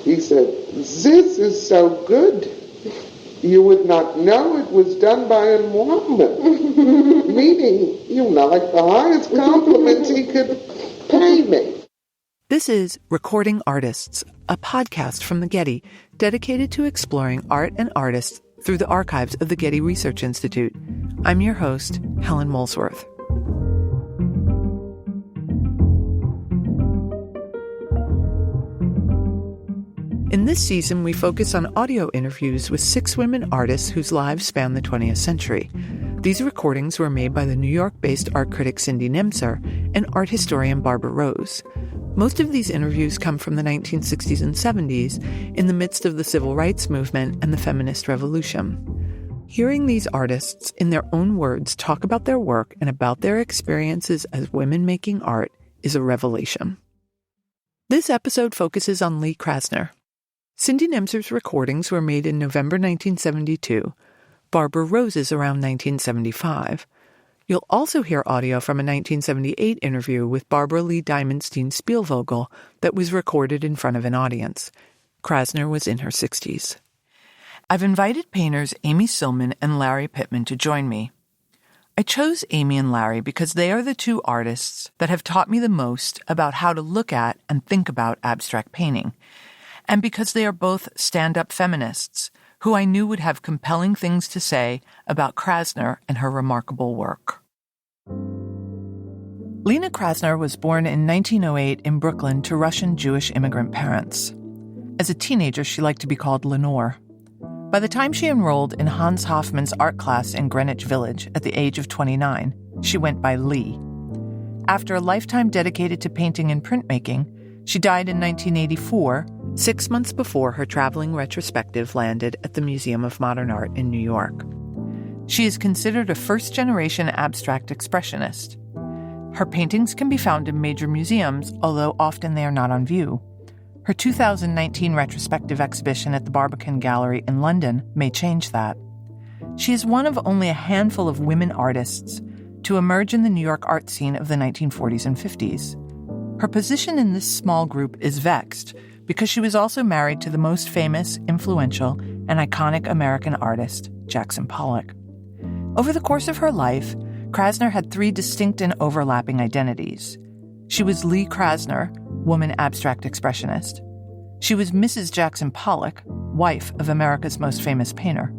He said, "This is so good. You would not know it was done by a woman." Meaning, like the highest compliment he could pay me. This is Recording Artists, a podcast from the Getty dedicated to exploring art and artists through the archives of the Getty Research Institute. I'm your host, Helen Molesworth. In this season, we focus on audio interviews with 6 women artists whose lives span the 20th century. These recordings were made by the New York-based art critic Cindy Nemser and art historian Barbara Rose. Most of these interviews come from the 1960s and 70s, in the midst of the civil rights movement and the feminist revolution. Hearing these artists, in their own words, talk about their work and about their experiences as women making art is a revelation. This episode focuses on Lee Krasner. Cindy Nemser's recordings were made in November 1972, Barbara Rose's around 1975. You'll also hear audio from a 1978 interview with Barbara Lee Diamondstein Spielvogel that was recorded in front of an audience. Krasner was in her 60s. I've invited painters Amy Sillman and Lari Pittman to join me. I chose Amy and Lari because they are the 2 artists that have taught me the most about how to look at and think about abstract painting, and because they are both stand-up feminists who I knew would have compelling things to say about Krasner and her remarkable work. Lena Krasner was born in 1908 in Brooklyn to Russian Jewish immigrant parents. As a teenager, she liked to be called Lenore. By the time she enrolled in Hans Hofmann's art class in Greenwich Village at the age of 29, she went by Lee. After a lifetime dedicated to painting and printmaking, she died in 1984, 6 months before her traveling retrospective landed at the Museum of Modern Art in New York. She is considered a first-generation abstract expressionist. Her paintings can be found in major museums, although often they are not on view. Her 2019 retrospective exhibition at the Barbican Gallery in London may change that. She is one of only a handful of women artists to emerge in the New York art scene of the 1940s and 50s. Her position in this small group is vexed because she was also married to the most famous, influential, and iconic American artist, Jackson Pollock. Over the course of her life, Krasner had 3 distinct and overlapping identities. She was Lee Krasner, woman abstract expressionist. She was Mrs. Jackson Pollock, wife of America's most famous painter.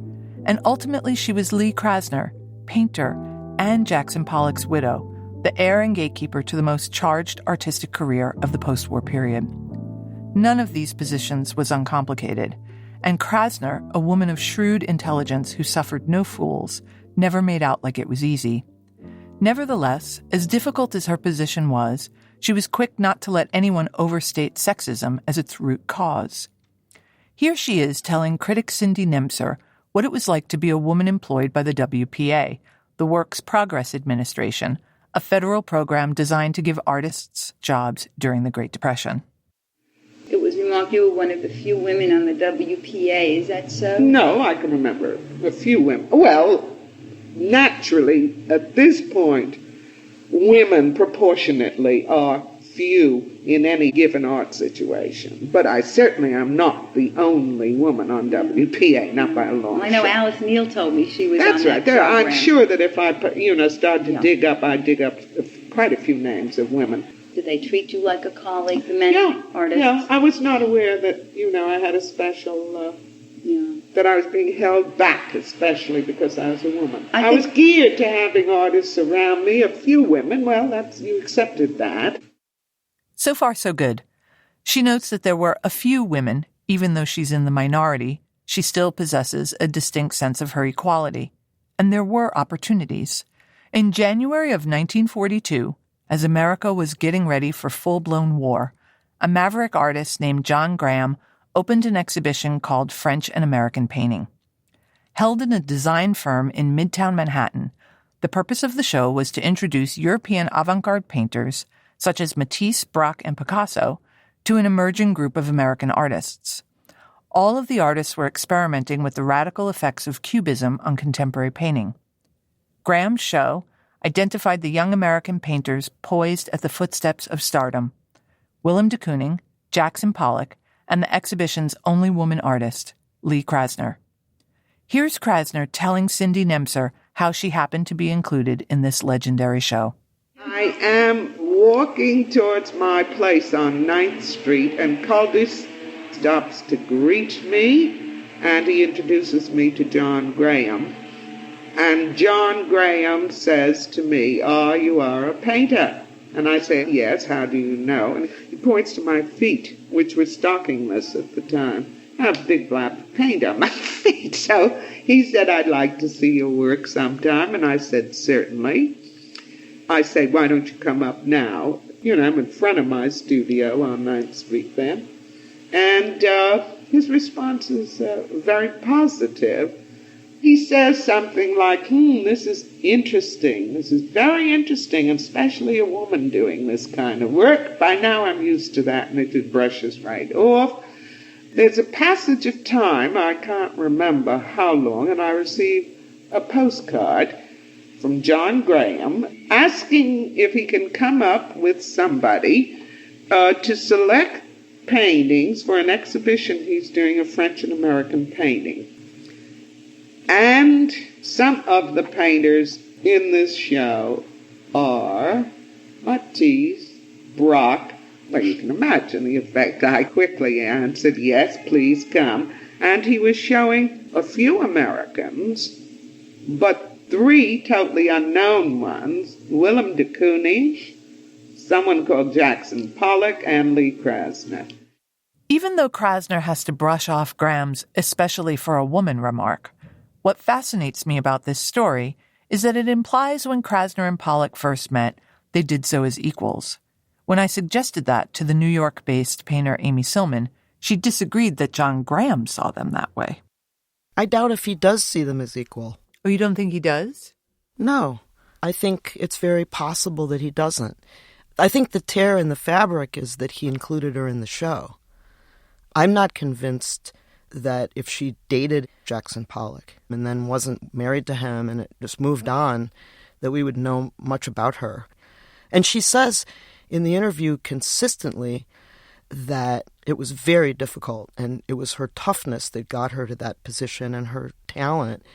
And ultimately, she was Lee Krasner, painter, and Jackson Pollock's widow, the heir and gatekeeper to the most charged artistic career of the post-war period. None of these positions was uncomplicated, and Krasner, a woman of shrewd intelligence who suffered no fools, never made out like it was easy. Nevertheless, as difficult as her position was, she was quick not to let anyone overstate sexism as its root cause. Here she is telling critic Cindy Nemser what it was like to be a woman employed by the WPA, the Works Progress Administration, a federal program designed to give artists jobs during the Great Depression. It was remarked you were one of the few women on the WPA. Is that so? No, I can remember a few women. Well, naturally, at this point, women proportionately are few in any given art situation. But I certainly am not the only woman on WPA, not by a long shot. I know Alice Neal told me she was on that program. That's right. I'm sure that if I, started to dig up, I'd dig up quite a few names of women. Did they treat you like a colleague, the men artists? Yeah, I was not aware that, I had a special, that I was being held back, especially because I was a woman. I was geared to having artists around me, a few women. Well, you accepted that. So far, so good. She notes that there were a few women, even though she's in the minority, she still possesses a distinct sense of her equality. And there were opportunities. In January of 1942, as America was getting ready for full-blown war, a maverick artist named John Graham opened an exhibition called French and American Painting. Held in a design firm in Midtown Manhattan, the purpose of the show was to introduce European avant-garde painters, such as Matisse, Braque, and Picasso, to an emerging group of American artists. All of the artists were experimenting with the radical effects of Cubism on contemporary painting. Graham's show identified the young American painters poised at the footsteps of stardom: Willem de Kooning, Jackson Pollock, and the exhibition's only woman artist, Lee Krasner. Here's Krasner telling Cindy Nemser how she happened to be included in this legendary show. I am walking towards my place on 9th Street, and Caldas stops to greet me, and he introduces me to John Graham. And John Graham says to me, you are a painter. And I say, yes, how do you know? And he points to my feet, which were stockingless at the time. I have a big black paint on my feet. So he said, I'd like to see your work sometime. And I said, certainly. I say, why don't you come up now? I'm in front of my studio on 9th Street then. And his response is very positive. He says something like, this is interesting. This is very interesting, especially a woman doing this kind of work. By now I'm used to that, and it just brushes right off. There's a passage of time, I can't remember how long, and I receive a postcard from John Graham asking if he can come up with somebody to select paintings for an exhibition he's doing of French and American painting. And some of the painters in this show are Matisse, Braque. Well, you can imagine the effect. I quickly answered, yes, please come. And he was showing a few Americans, but 3 totally unknown ones, Willem de Kooning, someone called Jackson Pollock, and Lee Krasner. Even though Krasner has to brush off Graham's especially for a woman remark, what fascinates me about this story is that it implies when Krasner and Pollock first met, they did so as equals. When I suggested that to the New York-based painter Amy Sillman, she disagreed that John Graham saw them that way. I doubt if he does see them as equal. Oh, you don't think he does? No. I think it's very possible that he doesn't. I think the tear in the fabric is that he included her in the show. I'm not convinced that if she dated Jackson Pollock and then wasn't married to him and it just moved on, that we would know much about her. And she says in the interview consistently that it was very difficult, and it was her toughness that got her to that position, and her talent,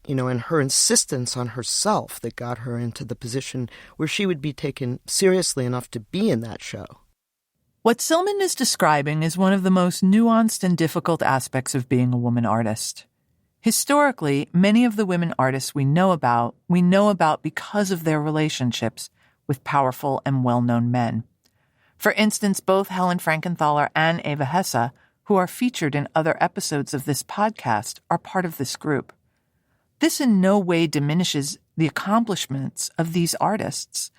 and her insistence on herself that got her into the position where she would be taken seriously enough to be in that show. What Sillman is describing is one of the most nuanced and difficult aspects of being a woman artist. Historically, many of the women artists we know about because of their relationships with powerful and well-known men. For instance, both Helen Frankenthaler and Eva Hesse, who are featured in other episodes of this podcast, are part of this group. This in no way diminishes the accomplishments of these artists.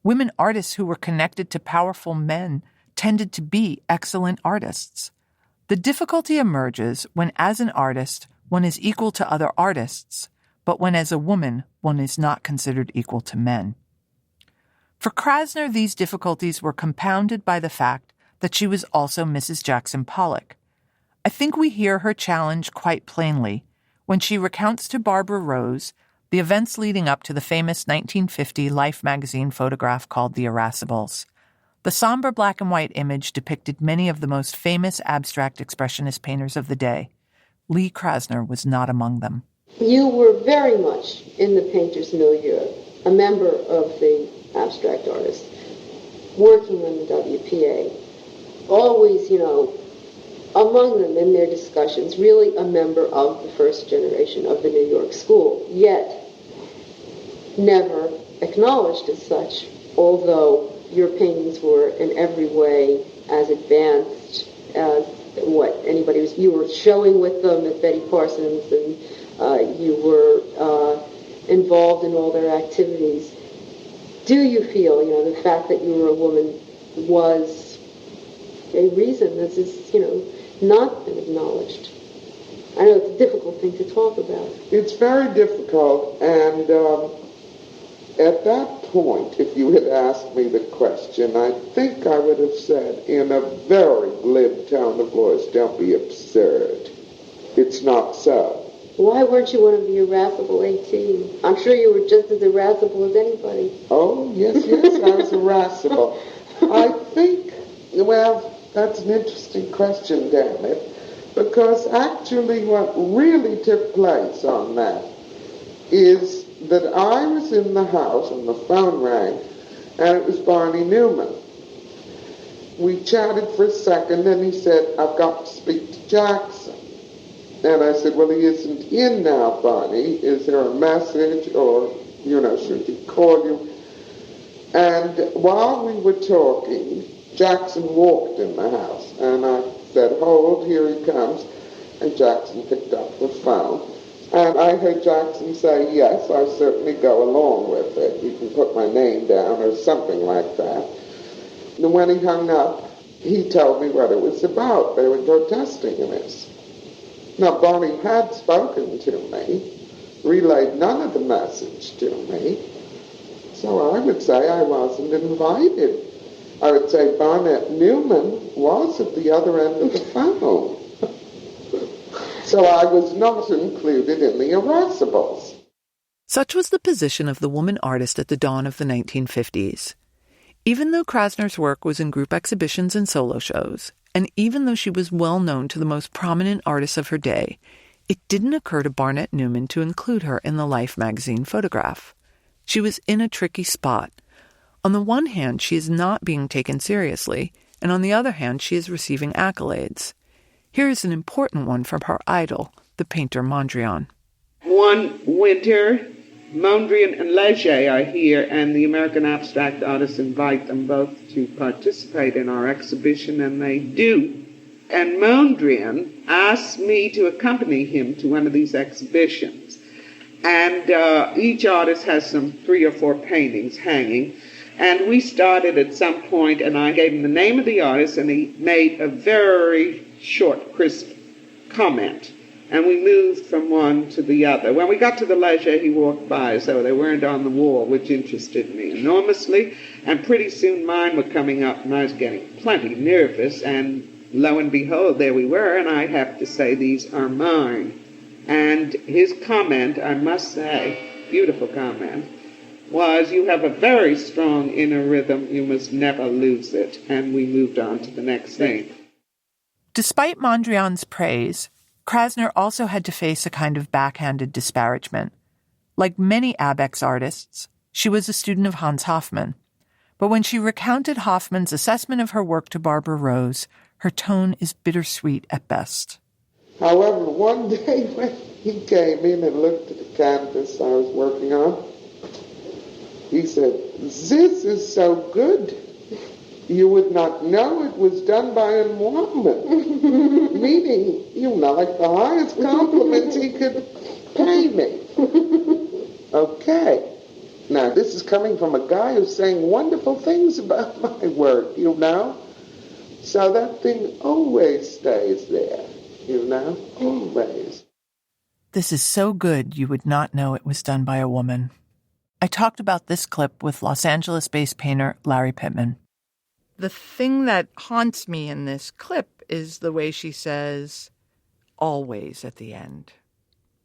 Women artists who were connected to powerful men tended to be excellent artists. The difficulty emerges when, as an artist, one is equal to other artists, but when, as a woman, one is not considered equal to men. For Krasner, these difficulties were compounded by the fact that she was also Mrs. Jackson Pollock. I think we hear her challenge quite plainly when she recounts to Barbara Rose the events leading up to the famous 1950 Life magazine photograph called The Irascibles. The somber black and white image depicted many of the most famous abstract expressionist painters of the day. Lee Krasner was not among them. You were very much in the painter's milieu, a member of the abstract artists, working on the WPA, always, among them in their discussions, really a member of the first generation of the New York school, yet never acknowledged as such, although your paintings were in every way as advanced as you were showing with them at Betty Parsons, and you were involved in all their activities. Do you feel, the fact that you were a woman was a reason this is, not been acknowledged? I know it's a difficult thing to talk about. It's very difficult, and at that point, if you had asked me the question, I think I would have said in a very glib tone of voice, don't be absurd. It's not so. Why weren't you one of the irascible 18? I'm sure you were just as irascible as anybody. Oh, yes, I was irascible. I think, That's an interesting question, damn it. Because actually what really took place on that is that I was in the house and the phone rang, and it was Barney Newman. We chatted for a second, and he said, I've got to speak to Jackson. And I said, well, he isn't in now, Barney. Is there a message, or, should he call you? And while we were talking, Jackson walked in the house, and I said, hold, here he comes. And Jackson picked up the phone. And I heard Jackson say, yes, I certainly go along with it. You can put my name down or something like that. And when he hung up, he told me what it was about. They were protesting this. Now, Barney had spoken to me, relayed none of the message to me, so I would say I wasn't invited. I would say Barnett Newman was at the other end of the phone. So I was not included in the irascibles. Such was the position of the woman artist at the dawn of the 1950s. Even though Krasner's work was in group exhibitions and solo shows, and even though she was well known to the most prominent artists of her day, it didn't occur to Barnett Newman to include her in the Life magazine photograph. She was in a tricky spot. On the one hand, she is not being taken seriously, and on the other hand, she is receiving accolades. Here is an important one from her idol, the painter Mondrian. One winter, Mondrian and Leger are here, and the American abstract artists invite them both to participate in our exhibition, and they do. And Mondrian asked me to accompany him to one of these exhibitions. And each artist has some 3 or 4 paintings hanging. And we started at some point, and I gave him the name of the artist, and he made a very short, crisp comment. And we moved from one to the other. When we got to the Leger, he walked by as though they weren't on the wall, which interested me enormously. And pretty soon mine were coming up, and I was getting plenty nervous. And lo and behold, there we were, and I have to say, these are mine. And his comment, I must say, beautiful comment, was, you have a very strong inner rhythm, you must never lose it. And we moved on to the next thing. Despite Mondrian's praise, Krasner also had to face a kind of backhanded disparagement. Like many Abex artists, she was a student of Hans Hofmann. But when she recounted Hofmann's assessment of her work to Barbara Rose, her tone is bittersweet at best. However, one day when he came in and looked at the canvas I was working on, he said, "This is so good. You would not know it was done by a woman." Meaning, like the highest compliment he could pay me. Okay. Now, this is coming from a guy who's saying wonderful things about my work, So that thing always stays there, always. This is so good you would not know it was done by a woman. I talked about this clip with Los Angeles-based painter Lari Pittman. The thing that haunts me in this clip is the way she says, always at the end.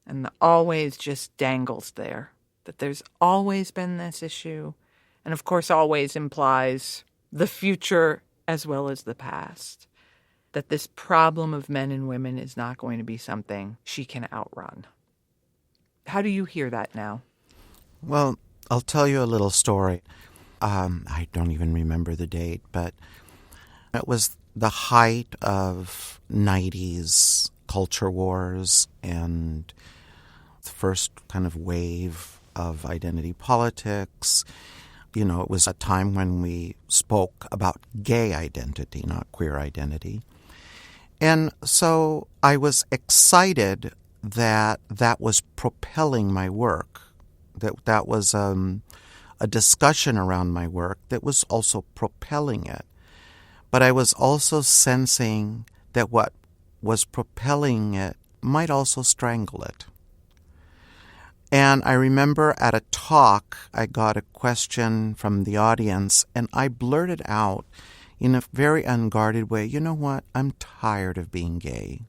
And the always just dangles there. That there's always been this issue. And of course, always implies the future as well as the past. That this problem of men and women is not going to be something she can outrun. How do you hear that now? Well, I'll tell you a little story. I don't even remember the date, but it was the height of 90s culture wars and the first kind of wave of identity politics. It was a time when we spoke about gay identity, not queer identity. And so I was excited that was propelling my work, that was a discussion around my work that was also propelling it. But I was also sensing that what was propelling it might also strangle it. And I remember at a talk, I got a question from the audience, and I blurted out in a very unguarded way, "You know what? I'm tired of being gay."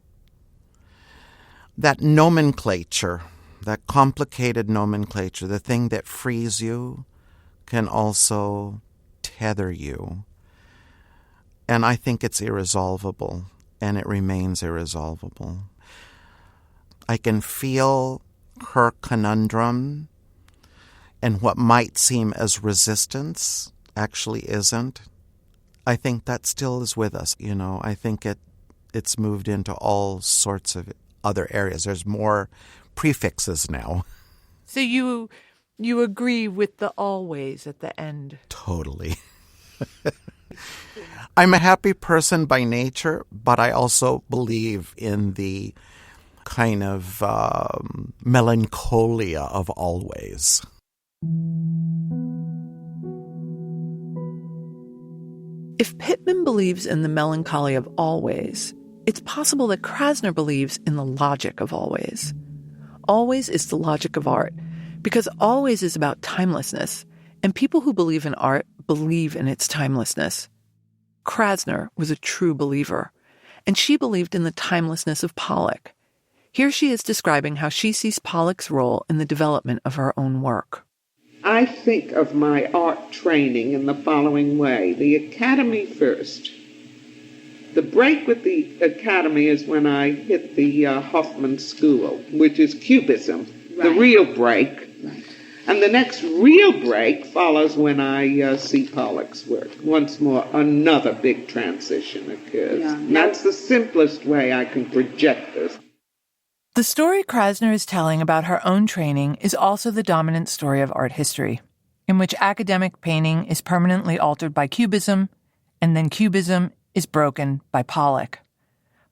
That nomenclature, that complicated nomenclature, the thing that frees you, can also tether you. And I think it's irresolvable, and it remains irresolvable. I can feel her conundrum, and what might seem as resistance actually isn't. I think that still is with us, I think it's moved into all sorts of other areas. There's more prefixes now. So you agree with the always at the end? Totally. I'm a happy person by nature, but I also believe in the kind of melancholia of always. If Pittman believes in the melancholy of always, it's possible that Krasner believes in the logic of always. Always is the logic of art, because always is about timelessness, and people who believe in art believe in its timelessness. Krasner was a true believer, and she believed in the timelessness of Pollock. Here she is describing how she sees Pollock's role in the development of her own work. I think of my art training in the following way. The academy first. The break with the academy is when I hit the Hoffman School, which is Cubism, the real break. Right. And the next real break follows when I see Pollock's work. Once more, another big transition occurs. Yeah. And that's the simplest way I can project this. The story Krasner is telling about her own training is also the dominant story of art history, in which academic painting is permanently altered by Cubism, and then Cubism is broken by Pollock.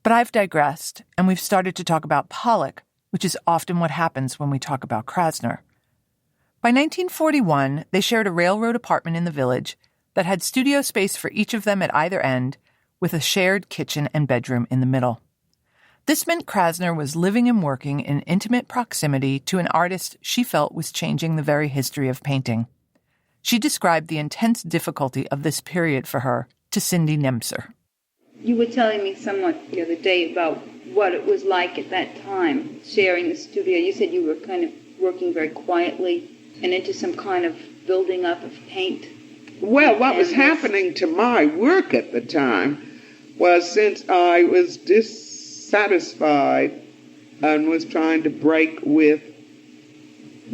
But I've digressed, and we've started to talk about Pollock, which is often what happens when we talk about Krasner. By 1941, they shared a railroad apartment in the village that had studio space for each of them at either end, with a shared kitchen and bedroom in the middle. This meant Krasner was living and working in intimate proximity to an artist she felt was changing the very history of painting. She described the intense difficulty of this period for her to Cindy Nemser. You were telling me somewhat the other day about what it was like at that time, sharing the studio. You said you were kind of working very quietly and into some kind of building up of paint. Well, what was happening to my work at the time was, since I was dissatisfied and was trying to break with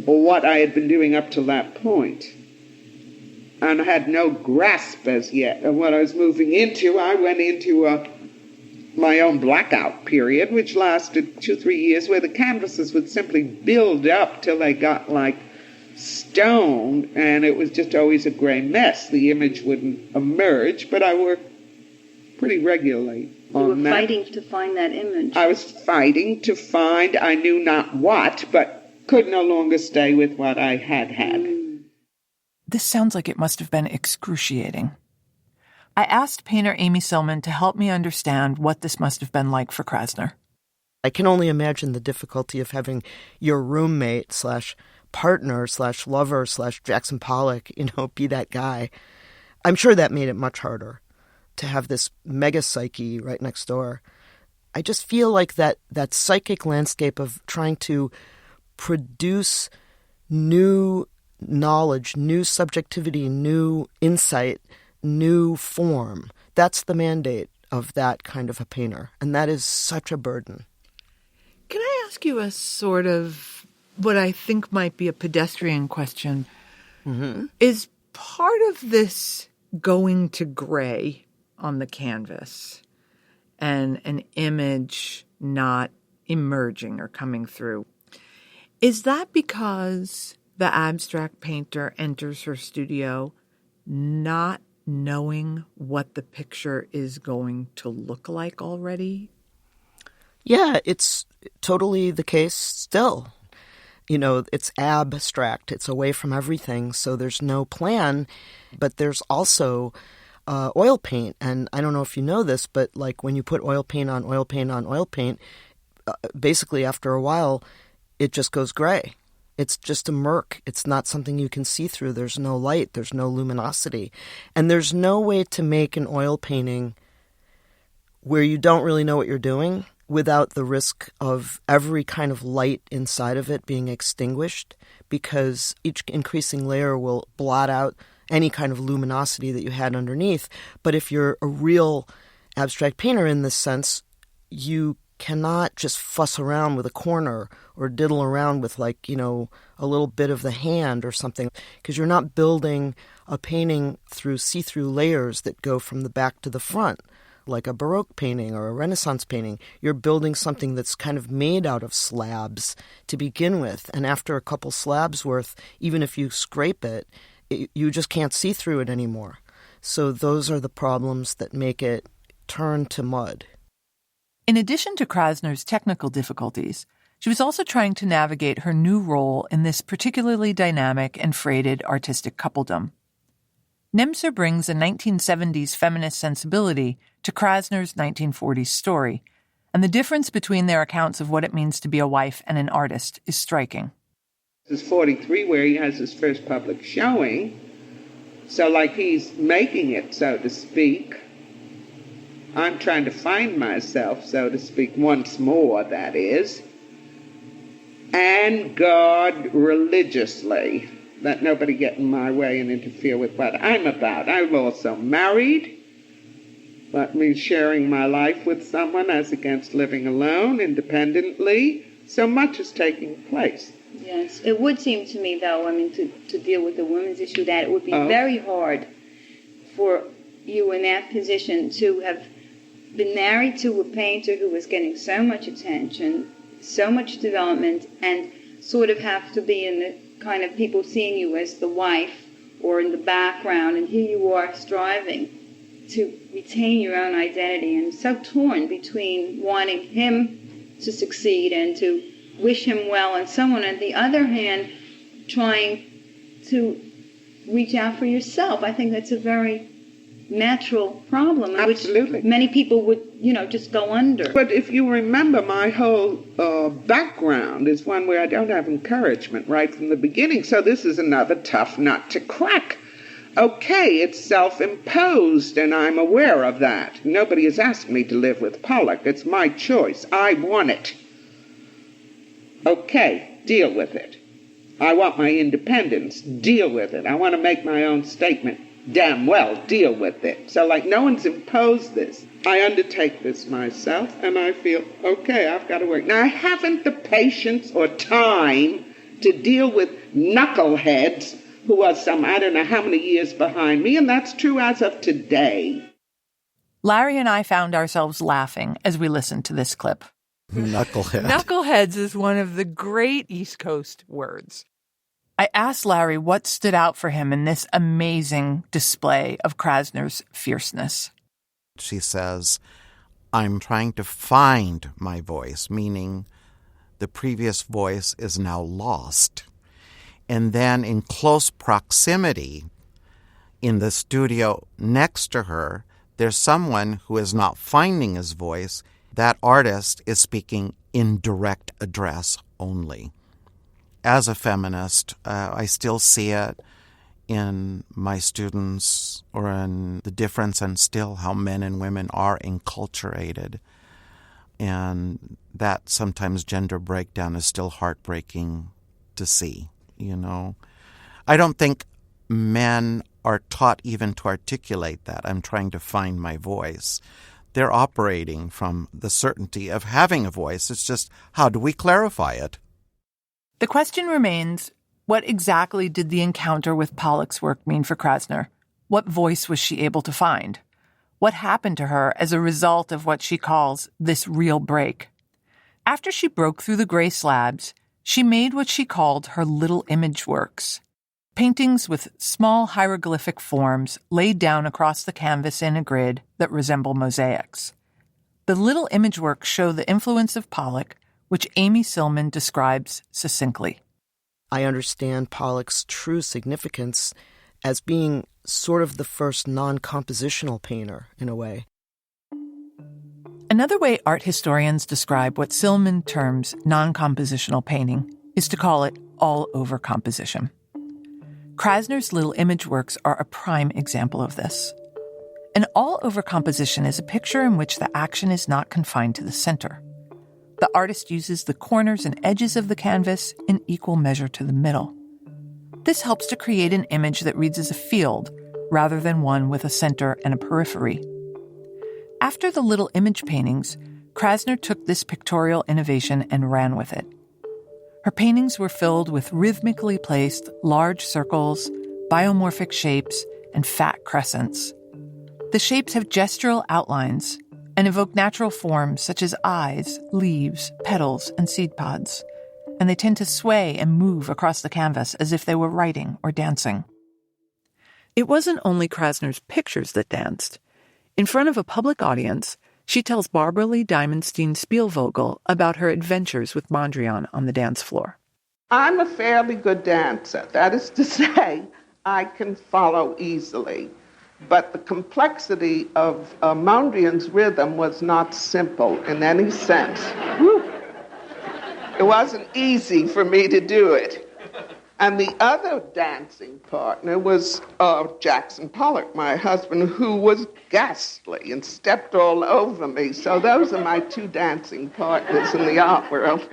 what I had been doing up to that point, and I had no grasp as yet of what I was moving into, I went into my own blackout period, which lasted 2-3 years, where the canvases would simply build up till they got like stone, and it was just always a gray mess. The image wouldn't emerge, but I worked pretty regularly on that. You were fighting to find that image. I was fighting to find I knew not what, but could no longer stay with what I had had. This sounds like it must have been excruciating. I asked painter Amy Sillman to help me understand what this must have been like for Krasner. I can only imagine the difficulty of having your roommate / partner / lover / Jackson Pollock, be that guy. I'm sure that made it much harder to have this mega psyche right next door. I just feel like that psychic landscape of trying to produce new knowledge, new subjectivity, new insight, new form. That's the mandate of that kind of a painter. And that is such a burden. Can I ask you a sort of what I think might be a pedestrian question? Mm-hmm. Is part of this going to gray on the canvas and an image not emerging or coming through, is that because the abstract painter enters her studio not knowing what the picture is going to look like already? Yeah, it's totally the case still. It's abstract. It's away from everything, so there's no plan. But there's also oil paint. And I don't know if you know this, but like when you put oil paint on oil paint on oil paint, basically after a while, it just goes gray. It's just a murk. It's not something you can see through. There's no light. There's no luminosity. And there's no way to make an oil painting where you don't really know what you're doing without the risk of every kind of light inside of it being extinguished, because each increasing layer will blot out any kind of luminosity that you had underneath. But if you're a real abstract painter in this sense, you cannot just fuss around with a corner or diddle around with, like, you know, a little bit of the hand or something, because you're not building a painting through see-through layers that go from the back to the front, like a Baroque painting or a Renaissance painting. You're building something that's kind of made out of slabs to begin with, and after a couple slabs worth, even if you scrape it, you just can't see through it anymore. So those are the problems that make it turn to mud. In addition to Krasner's technical difficulties, she was also trying to navigate her new role in this particularly dynamic and freighted artistic coupledom. Nemser brings a 1970s feminist sensibility to Krasner's 1940s story, and the difference between their accounts of what it means to be a wife and an artist is striking. This is 43 where he has his first public showing, so like he's making it, so to speak. I'm trying to find myself, so to speak, once more, that is, and guard religiously that nobody get in my way and interfere with what I'm about. I'm also married. That means sharing my life with someone as against living alone, independently. So much is taking place. Yes, it would seem to me, though, I mean, to deal with the women's issue, that it would be very hard for you in that position to have been married to a painter who was getting so much attention, so much development, and sort of have to be in the kind of people seeing you as the wife or in the background, and here you are striving to retain your own identity, and so torn between wanting him to succeed and to wish him well, and someone on the other hand trying to reach out for yourself. I think that's a very natural problem in Absolutely. which many people would, just go under. But if you remember, my whole background is one where I don't have encouragement right from the beginning, so this is another tough nut to crack. Okay, it's self-imposed, and I'm aware of that. Nobody has asked me to live with Pollock. It's my choice. I want it. Okay, deal with it. I want my independence. Deal with it. I want to make my own statement. Damn well, deal with it. So, like, no one's imposed this. I undertake this myself, and I feel, okay, I've got to work. Now, I haven't the patience or time to deal with knuckleheads who are some, I don't know how many years behind me, and that's true as of today. Lari and I found ourselves laughing as we listened to this clip. Knucklehead. Knuckleheads is one of the great East Coast words. I asked Lari what stood out for him in this amazing display of Krasner's fierceness. She says, I'm trying to find my voice, meaning the previous voice is now lost. And then in close proximity, in the studio next to her, there's someone who is not finding his voice. That artist is speaking in direct address only. As a feminist, I still see it in my students or in the difference and still how men and women are enculturated. And that sometimes gender breakdown is still heartbreaking to see, I don't think men are taught even to articulate that. I'm trying to find my voice. They're operating from the certainty of having a voice. It's just, how do we clarify it? The question remains, what exactly did the encounter with Pollock's work mean for Krasner? What voice was she able to find? What happened to her as a result of what she calls this real break? After she broke through the gray slabs, she made what she called her little image works, paintings with small hieroglyphic forms laid down across the canvas in a grid that resemble mosaics. The little image works show the influence of Pollock, which Amy Sillman describes succinctly. I understand Pollock's true significance as being sort of the first non-compositional painter, in a way. Another way art historians describe what Sillman terms non-compositional painting is to call it all-over composition. Krasner's little image works are a prime example of this. An all-over composition is a picture in which the action is not confined to the center. The artist uses the corners and edges of the canvas in equal measure to the middle. This helps to create an image that reads as a field rather than one with a center and a periphery. After the little image paintings, Krasner took this pictorial innovation and ran with it. Her paintings were filled with rhythmically placed large circles, biomorphic shapes, and fat crescents. The shapes have gestural outlines and evoke natural forms such as eyes, leaves, petals, and seed pods, and they tend to sway and move across the canvas as if they were writing or dancing. It wasn't only Krasner's pictures that danced. In front of a public audience, she tells Barbara Lee Diamonstein-Spielvogel about her adventures with Mondrian on the dance floor. I'm a fairly good dancer. That is to say, I can follow easily. But the complexity of Mondrian's rhythm was not simple in any sense. It wasn't easy for me to do it. And the other dancing partner was Jackson Pollock, my husband, who was ghastly and stepped all over me. So those are my two dancing partners in the art world.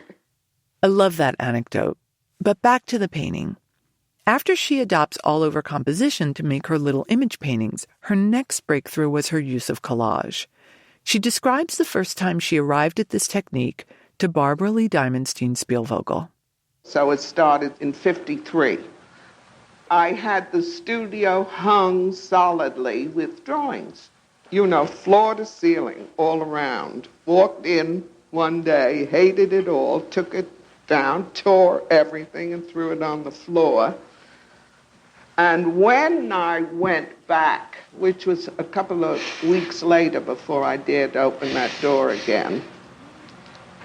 I love that anecdote. But back to the painting. After she adopts all-over composition to make her little image paintings, her next breakthrough was her use of collage. She describes the first time she arrived at this technique to Barbara Lee Diamonstein-Spielvogel. So it started in 1953. I had the studio hung solidly with drawings. Floor to ceiling, all around. Walked in one day, hated it all, took it down, tore everything and threw it on the floor. And when I went back, which was a couple of weeks later before I dared open that door again,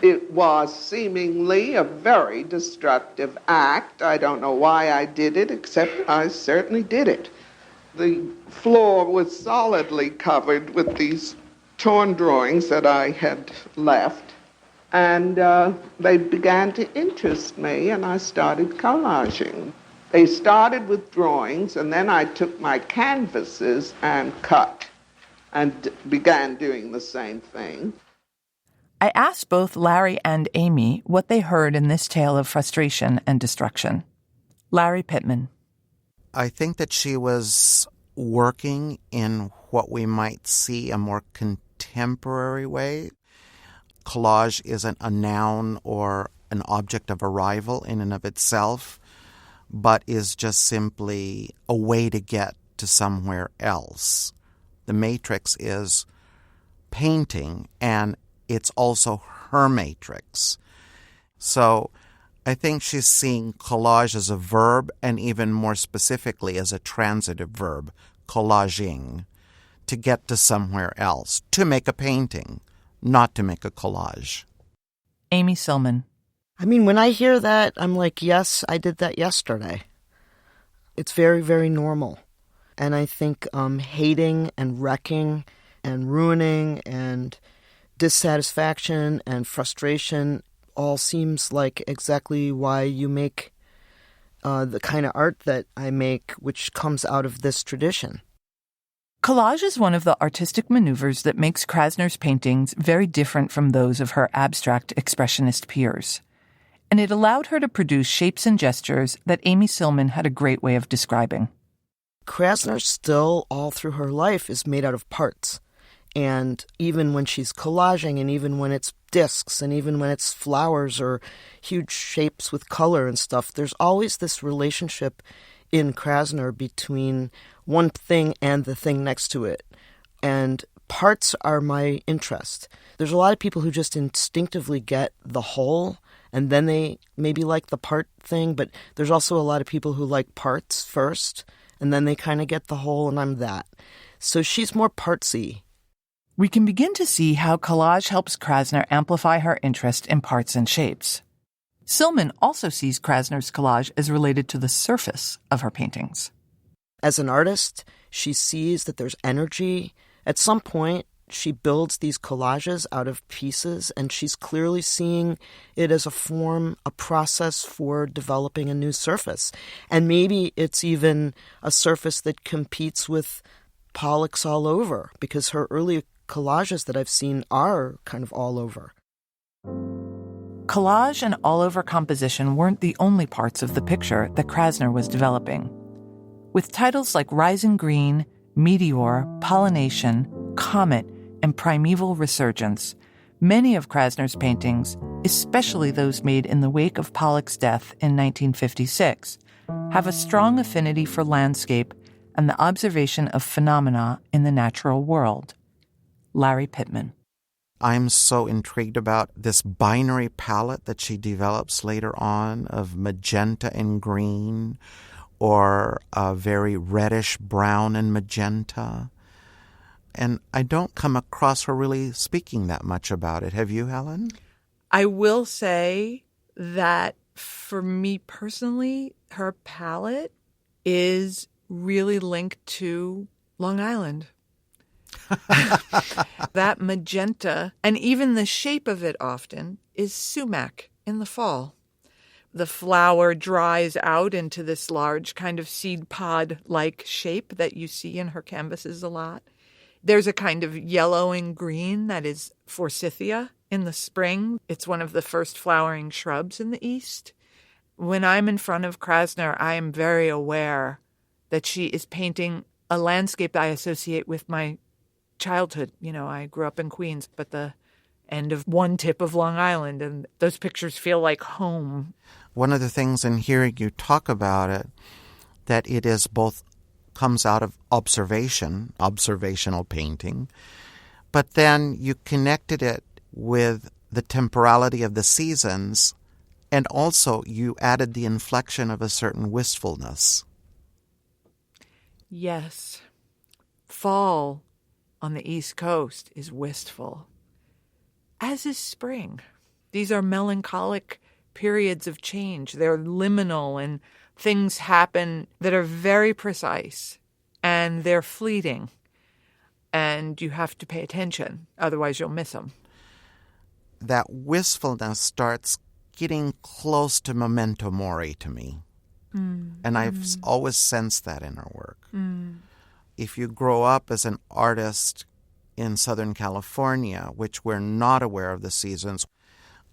it was seemingly a very destructive act. I don't know why I did it, except I certainly did it. The floor was solidly covered with these torn drawings that I had left, and they began to interest me, and I started collaging. They started with drawings, and then I took my canvases and cut, and began doing the same thing. I asked both Lari and Amy what they heard in this tale of frustration and destruction. Lari Pittman. I think that she was working in what we might see a more contemporary way. Collage isn't a noun or an object of arrival in and of itself, but is just simply a way to get to somewhere else. The matrix is painting, and it's also her matrix. So I think she's seeing collage as a verb, and even more specifically as a transitive verb, collaging, to get to somewhere else, to make a painting, not to make a collage. Amy Sillman. I mean, when I hear that, I'm like, yes, I did that yesterday. It's very, very normal. And I think hating and wrecking and ruining and dissatisfaction and frustration all seems like exactly why you make the kind of art that I make, which comes out of this tradition. Collage is one of the artistic maneuvers that makes Krasner's paintings very different from those of her abstract expressionist peers. And it allowed her to produce shapes and gestures that Amy Sillman had a great way of describing. Krasner still, all through her life, is made out of parts. And even when she's collaging, and even when it's discs, and even when it's flowers or huge shapes with color and stuff, there's always this relationship in Krasner between one thing and the thing next to it. And parts are my interest. There's a lot of people who just instinctively get the whole, and then they maybe like the part thing, but there's also a lot of people who like parts first, and then they kind of get the whole, and I'm that. So she's more partsy. We can begin to see how collage helps Krasner amplify her interest in parts and shapes. Sillman also sees Krasner's collage as related to the surface of her paintings. As an artist, she sees that there's energy. At some point, she builds these collages out of pieces, and she's clearly seeing it as a form, a process for developing a new surface. And maybe it's even a surface that competes with Pollock's all over, because her early collages that I've seen are kind of all over. collage and all-over composition weren't the only parts of the picture that Krasner was developing. With titles like Rising Green, Meteor, Pollination, Comet, and Primeval Resurgence, many of Krasner's paintings, especially those made in the wake of Pollock's death in 1956, have a strong affinity for landscape and the observation of phenomena in the natural world. Lari Pittman. I'm so intrigued about this binary palette that she develops later on of magenta and green, or a very reddish brown and magenta. And I don't come across her really speaking that much about it. Have you, Helen? I will say that for me personally, her palette is really linked to Long Island. That magenta, and even the shape of it often, is sumac in the fall. The flower dries out into this large kind of seed pod-like shape that you see in her canvases a lot. There's a kind of yellowing green that is forsythia in the spring. It's one of the first flowering shrubs in the East. When I'm in front of Krasner, I am very aware that she is painting a landscape that I associate with my childhood. You know, I grew up in Queens, but the end of one tip of Long Island, and those pictures feel like home. One of the things in hearing you talk about it, that it is both comes out of observational painting, but then you connected it with the temporality of the seasons, and also you added the inflection of a certain wistfulness. Yes. Fall on the East Coast is wistful, as is spring. These are melancholic periods of change. They're liminal, and things happen that are very precise, and they're fleeting, and you have to pay attention, otherwise you'll miss them. That wistfulness starts getting close to memento mori to me. And I've always sensed that in her work. If you grow up as an artist in Southern California, which we're not aware of the seasons,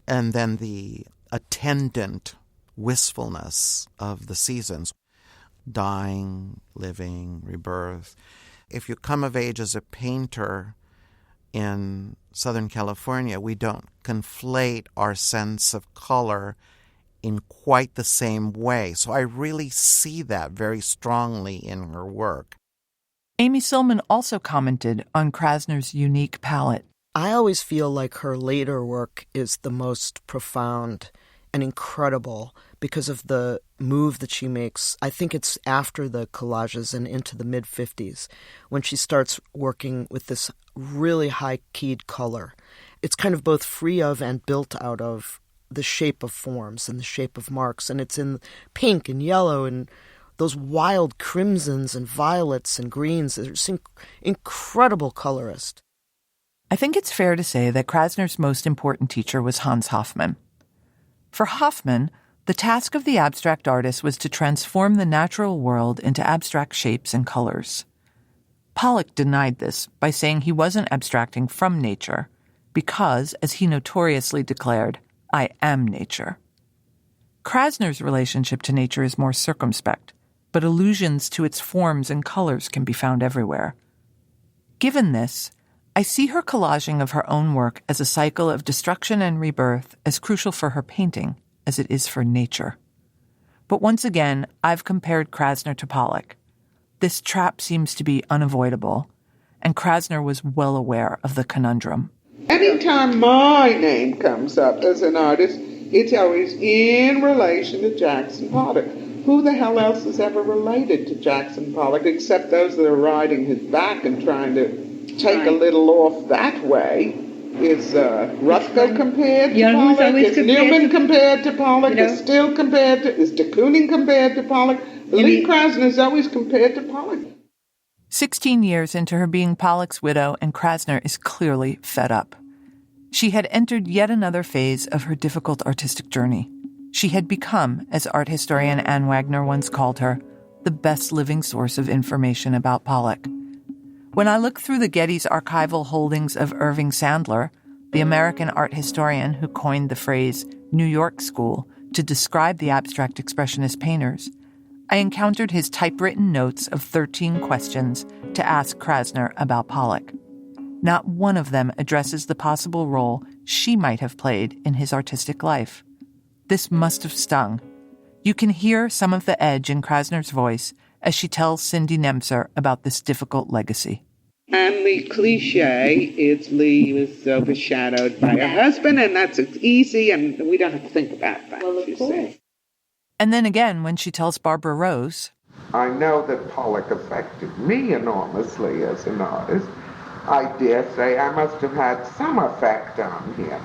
and then the attendant wistfulness of the seasons, dying, living, rebirth. If you come of age as a painter in Southern California, we don't conflate our sense of color in quite the same way. So I really see that very strongly in her work. Amy Sillman also commented on Krasner's unique palette. I always feel like her later work is the most profound and incredible because of the move that she makes. I think it's after the collages and into the mid-50s when she starts working with this really high-keyed color. It's kind of both free of and built out of the shape of forms and the shape of marks, and it's in pink and yellow and those wild crimsons and violets and greens. It's an incredible colorist. I think it's fair to say that Krasner's most important teacher was Hans Hofmann. For Hofmann, the task of the abstract artist was to transform the natural world into abstract shapes and colors. Pollock denied this by saying he wasn't abstracting from nature because, as he notoriously declared, I am nature. Krasner's relationship to nature is more circumspect, but allusions to its forms and colors can be found everywhere. Given this, I see her collaging of her own work as a cycle of destruction and rebirth as crucial for her painting as it is for nature. But once again, I've compared Krasner to Pollock. This trap seems to be unavoidable, and Krasner was well aware of the conundrum. Anytime my name comes up as an artist, it's always in relation to Jackson Pollock. Who the hell else is ever related to Jackson Pollock except those that are riding his back and trying to take a little off that way? Is Rothko compared to Pollock? Is Newman compared to Pollock? Is Still compared to... Is de Kooning compared to Pollock? Lee Krasner is always compared to Pollock. 16 years into her being Pollock's widow, and Krasner is clearly fed up. She had entered yet another phase of her difficult artistic journey. She had become, as art historian Anne Wagner once called her, the best living source of information about Pollock. When I look through the Getty's archival holdings of Irving Sandler, the American art historian who coined the phrase New York School to describe the abstract expressionist painters, I encountered his typewritten notes of 13 questions to ask Krasner about Pollock. Not one of them addresses the possible role she might have played in his artistic life. This must have stung. You can hear some of the edge in Krasner's voice as she tells Cindy Nemser about this difficult legacy. And the cliche is Lee was overshadowed by her husband, and that's easy, and we don't have to think about that. Well, of course. Say. And then again, when she tells Barbara Rose, I know that Pollock affected me enormously as an artist. I dare say I must have had some effect on him.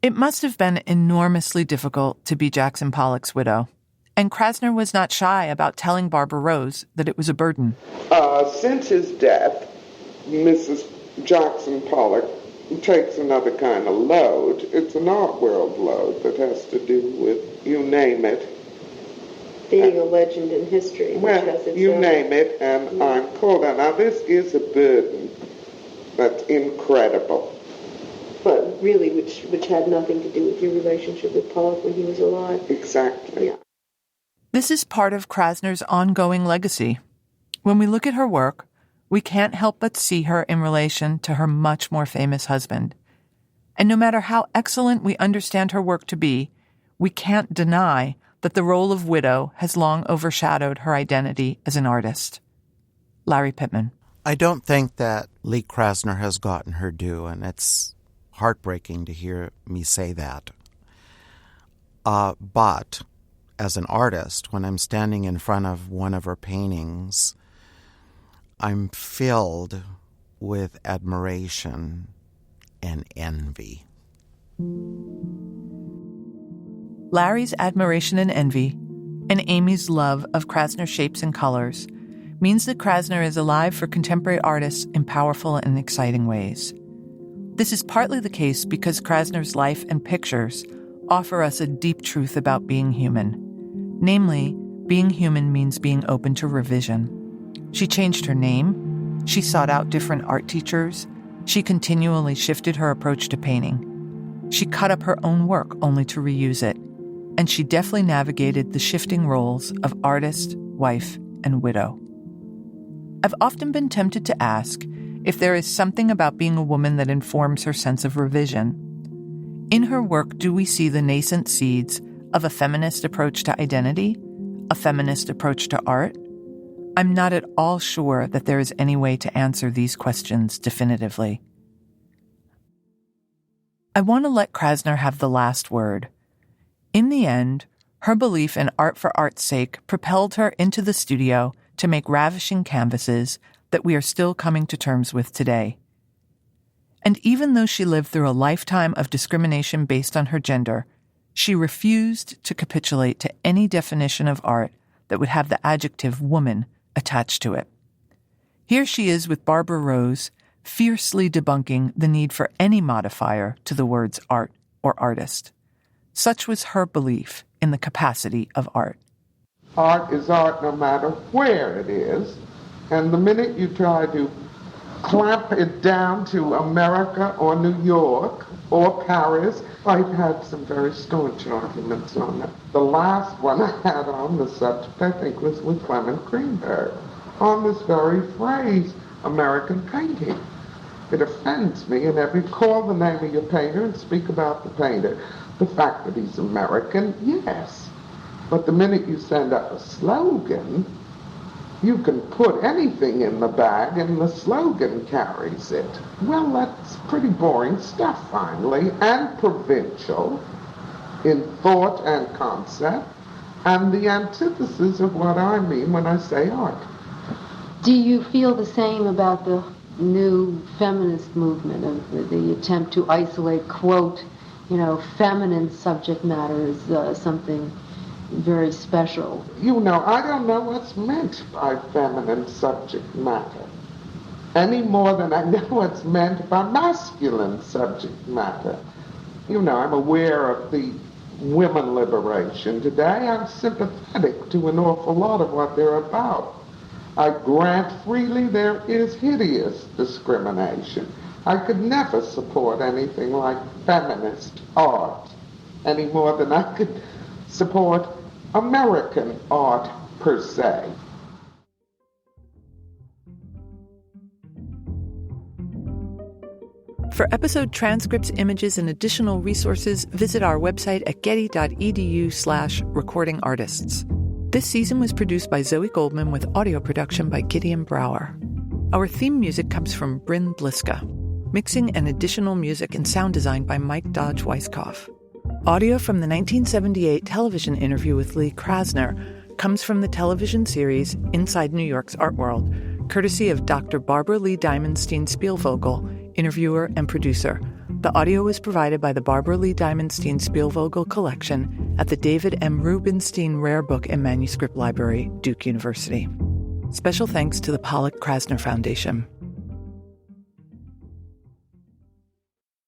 it must have been enormously difficult to be Jackson Pollock's widow. And Krasner was not shy about telling Barbara Rose that it was a burden. Since his death, Mrs. Jackson Pollock takes another kind of load. It's an art world load that has to do with, you name it. Being a legend in history. Well, you name it, and I'm called on. Now, this is a burden that's incredible. But really, which had nothing to do with your relationship with Pollock when he was alive. Exactly. Yeah. This is part of Krasner's ongoing legacy. When we look at her work, we can't help but see her in relation to her much more famous husband. And no matter how excellent we understand her work to be, we can't deny that the role of widow has long overshadowed her identity as an artist. Lari Pittman. I don't think that Lee Krasner has gotten her due, and it's heartbreaking to hear me say that. But as an artist, when I'm standing in front of one of her paintings, I'm filled with admiration and envy. Lari's admiration and envy, and Amy's love of Krasner shapes and colors, means that Krasner is alive for contemporary artists in powerful and exciting ways. This is partly the case because Krasner's life and pictures offer us a deep truth about being human. Namely, being human means being open to revision. She changed her name, she sought out different art teachers, she continually shifted her approach to painting. She cut up her own work only to reuse it, and she deftly navigated the shifting roles of artist, wife, and widow. I've often been tempted to ask if there is something about being a woman that informs her sense of revision. In her work, do we see the nascent seeds of a feminist approach to identity, a feminist approach to art? I'm not at all sure that there is any way to answer these questions definitively. I want to let Krasner have the last word. In the end, her belief in art for art's sake propelled her into the studio to make ravishing canvases that we are still coming to terms with today. And even though she lived through a lifetime of discrimination based on her gender, she refused to capitulate to any definition of art that would have the adjective woman attached to it. Here she is with Barbara Rose, fiercely debunking the need for any modifier to the words art or artist. Such was her belief in the capacity of art. Art is art no matter where it is, and the minute you try to clamp it down to America or New York or Paris, I've had some very staunch arguments on that. The last one I had on the subject, I think, was with Clement Greenberg, on this very phrase, American painting. It offends me, and every call the name of your painter and speak about the painter. The fact that he's American, yes. But the minute you send up a slogan, you can put anything in the bag and the slogan carries it. Well, that's pretty boring stuff, finally, and provincial in thought and concept, and the antithesis of what I mean when I say art. Do you feel the same about the new feminist movement of the attempt to isolate, quote, feminine subject matter as something very special? I don't know what's meant by feminine subject matter any more than I know what's meant by masculine subject matter. I'm aware of the women liberation today. I'm sympathetic to an awful lot of what they're about. I grant freely there is hideous discrimination. I could never support anything like feminist art any more than I could support American art per se. For episode transcripts, images, and additional resources, visit our website at getty.edu/recordingartists. This season was produced by Zoe Goldman with audio production by Gideon Brower. Our theme music comes from Bryn Bliska. Mixing and additional music and sound design by Mike Dodge Weisskopf. Audio from the 1978 television interview with Lee Krasner comes from the television series Inside New York's Art World, courtesy of Dr. Barbara Lee Diamondstein Spielvogel, interviewer and producer. The audio was provided by the Barbara Lee Diamondstein Spielvogel Collection at the David M. Rubenstein Rare Book and Manuscript Library, Duke University. Special thanks to the Pollock Krasner Foundation.